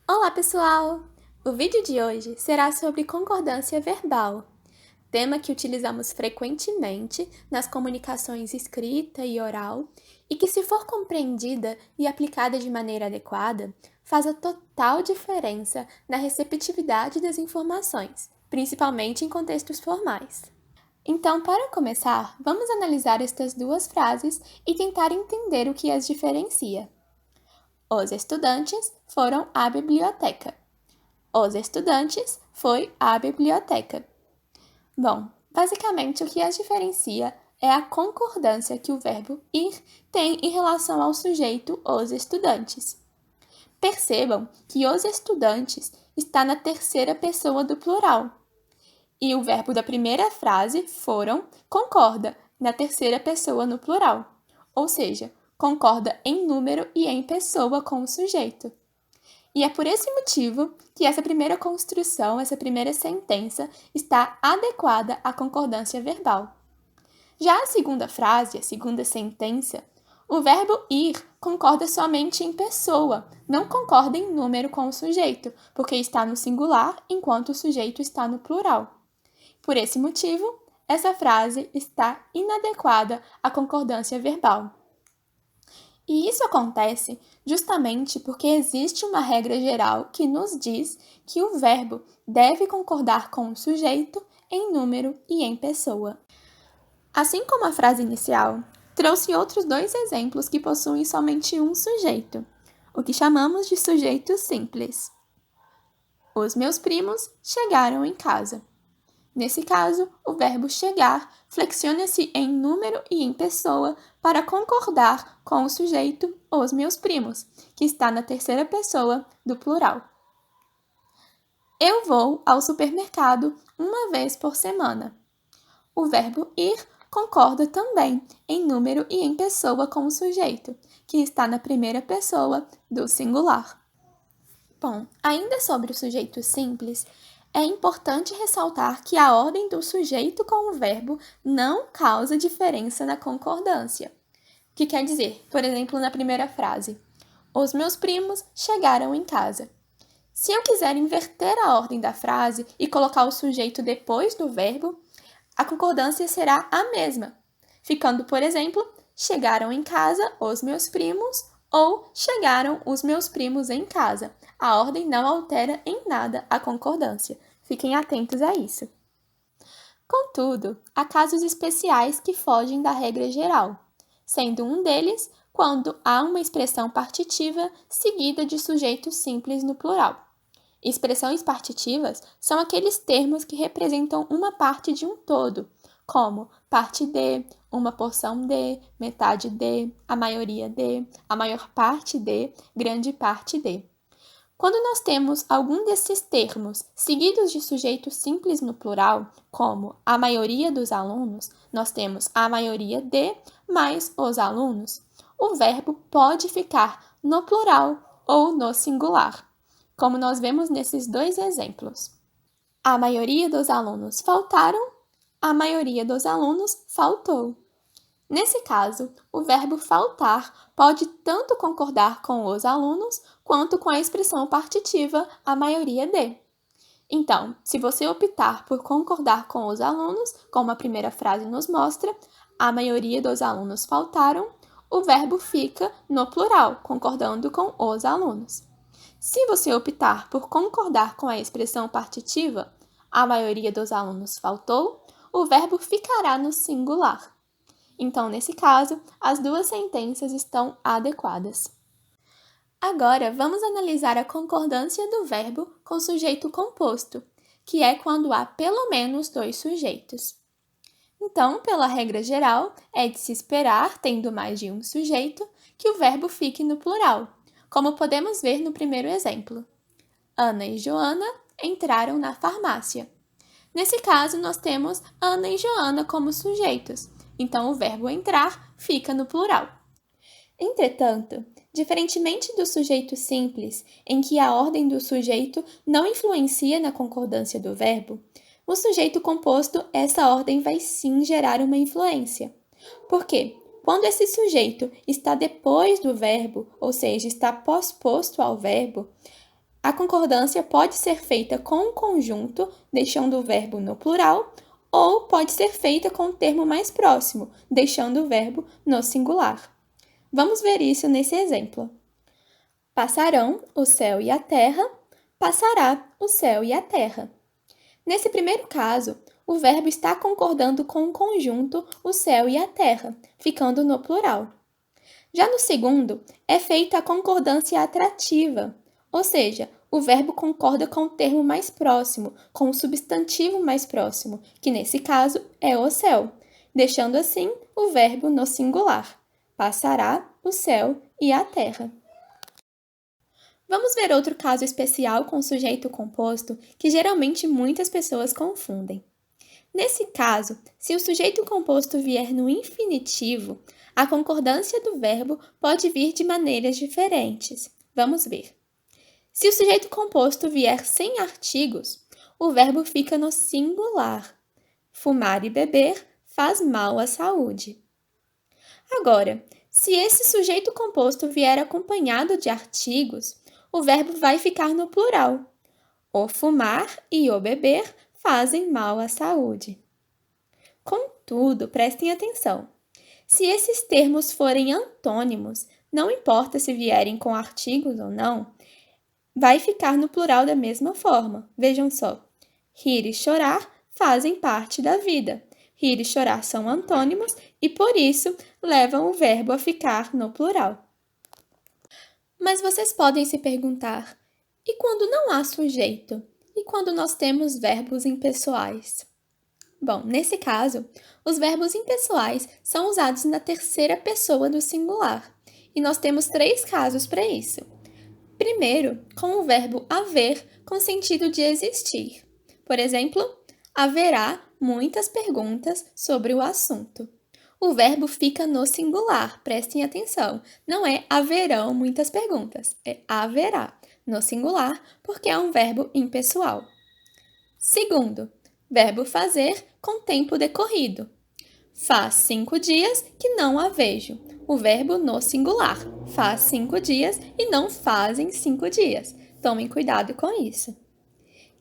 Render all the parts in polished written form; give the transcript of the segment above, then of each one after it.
Olá, pessoal! O vídeo de hoje será sobre concordância verbal, tema que utilizamos frequentemente nas comunicações escrita e oral e que, se for compreendida e aplicada de maneira adequada, faz a total diferença na receptividade das informações, principalmente em contextos formais. Então, para começar, vamos analisar estas duas frases e tentar entender o que as diferencia. Os estudantes foram à biblioteca. Os estudantes foi à biblioteca. Bom, basicamente o que as diferencia é a concordância que o verbo ir tem em relação ao sujeito os estudantes. Percebam que os estudantes está na terceira pessoa do plural. E o verbo da primeira frase, foram, concorda na terceira pessoa no plural. Ou seja, concorda em número e em pessoa com o sujeito. E é por esse motivo que essa primeira construção, essa primeira sentença, está adequada à concordância verbal. Já a segunda frase, a segunda sentença, o verbo ir concorda somente em pessoa, não concorda em número com o sujeito, porque está no singular enquanto o sujeito está no plural. Por esse motivo, essa frase está inadequada à concordância verbal. E isso acontece justamente porque existe uma regra geral que nos diz que o verbo deve concordar com o sujeito em número e em pessoa. Assim como a frase inicial, trouxe outros dois exemplos que possuem somente um sujeito, o que chamamos de sujeito simples. Os meus primos chegaram em casa. Nesse caso, o verbo chegar flexiona-se em número e em pessoa para concordar com o sujeito os meus primos, que está na terceira pessoa do plural. Eu vou ao supermercado uma vez por semana. O verbo ir concorda também em número e em pessoa com o sujeito, que está na primeira pessoa do singular. Bom, ainda sobre o sujeito simples, é importante ressaltar que a ordem do sujeito com o verbo não causa diferença na concordância. O que quer dizer, por exemplo, na primeira frase, os meus primos chegaram em casa. Se eu quiser inverter a ordem da frase e colocar o sujeito depois do verbo, a concordância será a mesma, ficando, por exemplo, chegaram em casa os meus primos ou chegaram os meus primos em casa. A ordem não altera em nada a concordância. Fiquem atentos a isso. Contudo, há casos especiais que fogem da regra geral, sendo um deles quando há uma expressão partitiva seguida de sujeito simples no plural. Expressões partitivas são aqueles termos que representam uma parte de um todo, como parte de, uma porção de, metade de, a maioria de, a maior parte de, grande parte de. Quando nós temos algum desses termos seguidos de sujeito simples no plural, como a maioria dos alunos, nós temos a maioria de mais os alunos, o verbo pode ficar no plural ou no singular, como nós vemos nesses dois exemplos. A maioria dos alunos faltaram, a maioria dos alunos faltou. Nesse caso, o verbo faltar pode tanto concordar com os alunos quanto com a expressão partitiva a maioria de. Então, se você optar por concordar com os alunos, como a primeira frase nos mostra, a maioria dos alunos faltaram, o verbo fica no plural, concordando com os alunos. Se você optar por concordar com a expressão partitiva, a maioria dos alunos faltou, o verbo ficará no singular. Então, nesse caso, as duas sentenças estão adequadas. Agora, vamos analisar a concordância do verbo com sujeito composto, que é quando há pelo menos dois sujeitos. Então, pela regra geral, é de se esperar, tendo mais de um sujeito, que o verbo fique no plural, como podemos ver no primeiro exemplo. Ana e Joana entraram na farmácia. Nesse caso, nós temos Ana e Joana como sujeitos, então o verbo entrar fica no plural. Entretanto, diferentemente do sujeito simples, em que a ordem do sujeito não influencia na concordância do verbo, o sujeito composto, essa ordem vai sim gerar uma influência. Por quê? Quando esse sujeito está depois do verbo, ou seja, está posposto ao verbo, a concordância pode ser feita com o conjunto, deixando o verbo no plural, ou pode ser feita com o termo mais próximo, deixando o verbo no singular. Vamos ver isso nesse exemplo. Passarão o céu e a terra, passará o céu e a terra. Nesse primeiro caso, o verbo está concordando com o conjunto o céu e a terra, ficando no plural. Já no segundo, é feita a concordância atrativa, ou seja, o verbo concorda com o termo mais próximo, com o substantivo mais próximo, que nesse caso é o céu, deixando assim o verbo no singular. Passará o céu e a terra. Vamos ver outro caso especial com sujeito composto que geralmente muitas pessoas confundem. Nesse caso, se o sujeito composto vier no infinitivo, a concordância do verbo pode vir de maneiras diferentes. Vamos ver. Se o sujeito composto vier sem artigos, o verbo fica no singular. Fumar e beber faz mal à saúde. Agora, se esse sujeito composto vier acompanhado de artigos, o verbo vai ficar no plural. O fumar e o beber fazem mal à saúde. Contudo, prestem atenção. Se esses termos forem antônimos, não importa se vierem com artigos ou não, vai ficar no plural da mesma forma. Vejam só. Rir e chorar fazem parte da vida. Rir e chorar são antônimos e, por isso, levam o verbo a ficar no plural. Mas vocês podem se perguntar, e quando não há sujeito? E quando nós temos verbos impessoais? Bom, nesse caso, os verbos impessoais são usados na terceira pessoa do singular, e nós temos 3 casos para isso. Primeiro, com o verbo haver com sentido de existir. Por exemplo, haverá muitas perguntas sobre o assunto. O verbo fica no singular, prestem atenção. Não é haverão muitas perguntas, é haverá, no singular, porque é um verbo impessoal. Segundo, verbo fazer com tempo decorrido. Faz 5 dias que não a vejo. O verbo no singular. Faz 5 dias e não fazem 5 dias. Tomem cuidado com isso.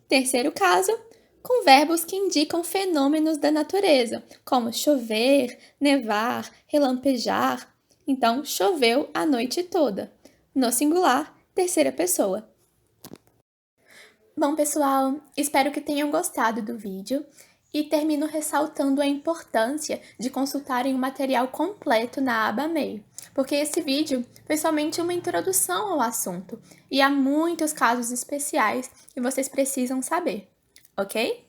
Terceiro caso, com verbos que indicam fenômenos da natureza, como chover, nevar, relampejar. Então, choveu a noite toda. No singular, terceira pessoa. Bom, pessoal, espero que tenham gostado do vídeo e termino ressaltando a importância de consultarem o material completo na aba Meio, porque esse vídeo foi somente uma introdução ao assunto e há muitos casos especiais que vocês precisam saber, ok?